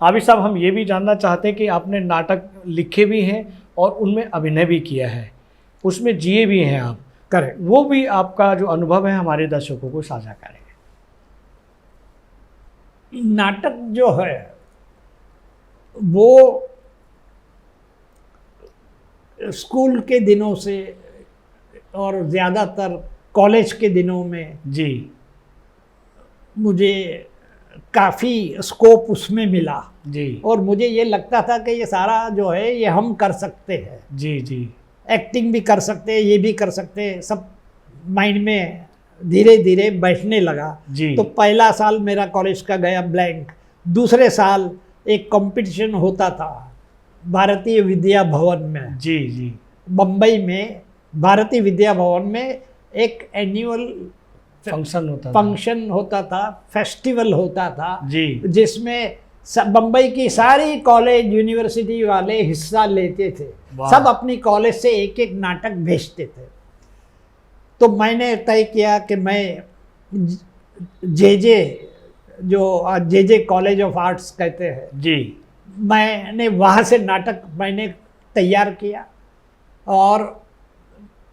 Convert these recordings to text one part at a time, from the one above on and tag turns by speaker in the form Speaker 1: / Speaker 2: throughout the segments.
Speaker 1: आबिद साहब, हम ये भी जानना चाहते हैं कि आपने नाटक लिखे भी हैं और उनमें अभिनय भी किया है, उसमें जिए भी हैं आप।
Speaker 2: करेक्ट।
Speaker 1: वो भी आपका जो अनुभव है हमारे दर्शकों को साझा करें।
Speaker 2: नाटक जो है वो स्कूल के दिनों से और ज़्यादातर कॉलेज के दिनों में
Speaker 1: जी
Speaker 2: मुझे काफ़ी स्कोप उसमें मिला
Speaker 1: जी
Speaker 2: और मुझे ये लगता था कि ये सारा जो है ये हम कर सकते हैं,
Speaker 1: जी जी
Speaker 2: एक्टिंग भी कर सकते हैं, ये भी कर सकते हैं, सब माइंड में धीरे धीरे बैठने लगा।
Speaker 1: जी।
Speaker 2: तो पहला साल मेरा कॉलेज का गया ब्लैंक। दूसरे साल एक कंपटीशन होता था भारतीय विद्या भवन में,
Speaker 1: जी जी
Speaker 2: बम्बई में भारतीय विद्या भवन में एक एनुअल फंक्शन होता था, फेस्टिवल होता था
Speaker 1: जी,
Speaker 2: जिसमें बम्बई की सारी कॉलेज यूनिवर्सिटी वाले हिस्सा लेते थे। सब अपनी कॉलेज से एक एक नाटक भेजते थे। तो मैंने तय किया कि मैं जे कॉलेज ऑफ आर्ट्स कहते हैं
Speaker 1: जी,
Speaker 2: मैंने वहाँ से नाटक मैंने तैयार किया और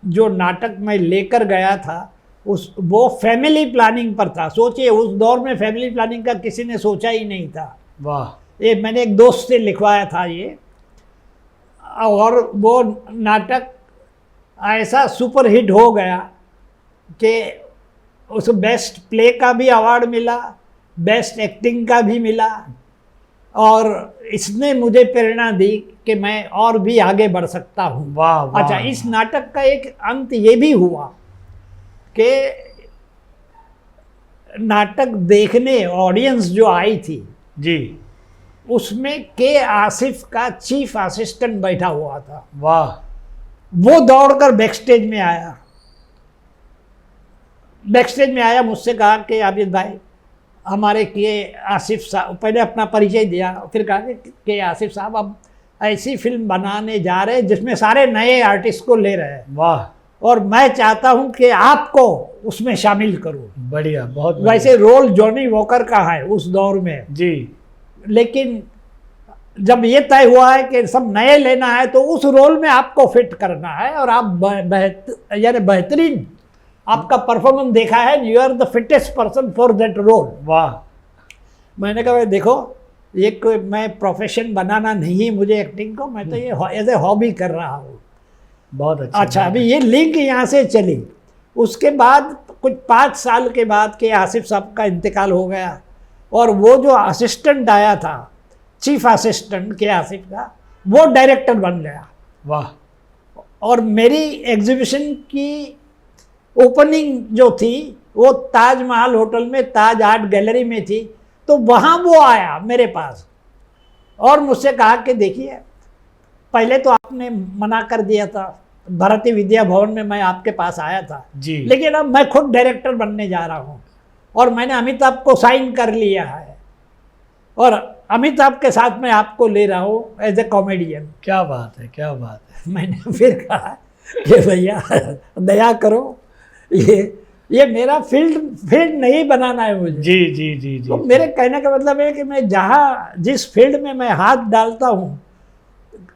Speaker 2: जो नाटक मैं लेकर गया था वो फैमिली प्लानिंग पर था। सोचिए उस दौर में फैमिली प्लानिंग का किसी ने सोचा ही नहीं था।
Speaker 1: वाह।
Speaker 2: ये मैंने एक दोस्त से लिखवाया था ये, और वो नाटक ऐसा सुपर हिट हो गया कि उस बेस्ट प्ले का भी अवार्ड मिला, बेस्ट एक्टिंग का भी मिला, और इसने मुझे प्रेरणा दी कि मैं और भी आगे बढ़ सकता हूँ।
Speaker 1: वाह वाह।
Speaker 2: अच्छा, इस नाटक का एक अंत ये भी हुआ कि नाटक देखने ऑडियंस जो आई थी
Speaker 1: जी,
Speaker 2: उसमें के आसिफ का चीफ असिस्टेंट बैठा हुआ था।
Speaker 1: वाह।
Speaker 2: वो दौड़कर बैकस्टेज में आया, मुझसे कहा कि आबिद भाई हमारे के आसिफ साहब, पहले अपना परिचय दिया, फिर कहा कि आसिफ साहब अब ऐसी फिल्म बनाने जा रहे हैं जिसमें सारे नए आर्टिस्ट को ले रहे हैं।
Speaker 1: वाह।
Speaker 2: और मैं चाहता हूं कि आपको उसमें शामिल करूं।
Speaker 1: बढ़िया, बहुत बढ़िया।
Speaker 2: वैसे रोल जॉनी वॉकर का है उस दौर में
Speaker 1: जी,
Speaker 2: लेकिन जब ये तय हुआ है कि सब नए लेना है तो उस रोल में आपको फिट करना है और आप बेहतरीन आपका परफॉर्मेंस देखा है, you are the fittest person for that role.
Speaker 1: वाह।
Speaker 2: मैंने कहा देखो ये कोई मैं प्रोफेशन बनाना नहीं मुझे एक्टिंग को, मैं तो ये एज ए हॉबी कर रहा हूँ।
Speaker 1: बहुत
Speaker 2: अच्छा, अभी ये लिंक यहाँ से चली। उसके बाद कुछ 5 साल के बाद के आसिफ साहब का इंतकाल हो गया और वो जो असिस्टेंट आया था, चीफ असिस्टेंट के आसिफ का, वो डायरेक्टर बन गया।
Speaker 1: वाह।
Speaker 2: और मेरी एग्जीबिशन की ओपनिंग जो थी वो ताजमहल होटल में ताज आर्ट गैलरी में थी। तो वहाँ वो आया मेरे पास और मुझसे कहा कि देखिए पहले तो आपने मना कर दिया था, भारतीय विद्या भवन में मैं आपके पास आया था
Speaker 1: जी,
Speaker 2: लेकिन अब मैं खुद डायरेक्टर बनने जा रहा हूँ और मैंने अमिताभ को साइन कर लिया है और अमिताभ के साथ मैं आपको ले रहा हूँ एज ए कॉमेडियन।
Speaker 1: क्या बात है, क्या बात है।
Speaker 2: मैंने फिर कहा कि भैया दया करो, ये मेरा फील्ड नहीं बनाना है मुझे।
Speaker 1: जी जी जी जी।
Speaker 2: तो मेरे कहने का मतलब है कि मैं जिस फील्ड में मैं हाथ डालता हूँ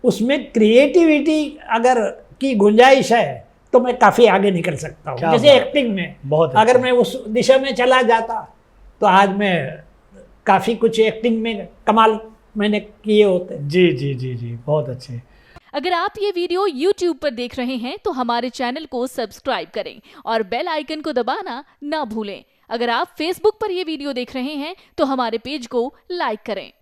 Speaker 2: उसमें क्रिएटिविटी अगर की गुंजाइश है तो मैं काफ़ी आगे निकल सकता हूँ। जैसे एक्टिंग में
Speaker 1: बहुत
Speaker 2: अगर मैं उस दिशा में चला जाता तो आज मैं काफ़ी कुछ एक्टिंग में कमाल मैंने किए होते।
Speaker 1: जी जी जी जी, बहुत अच्छे।
Speaker 3: अगर आप ये वीडियो YouTube पर देख रहे हैं तो हमारे चैनल को सब्सक्राइब करें और बेल आइकन को दबाना ना भूलें। अगर आप Facebook पर ये वीडियो देख रहे हैं तो हमारे पेज को लाइक करें।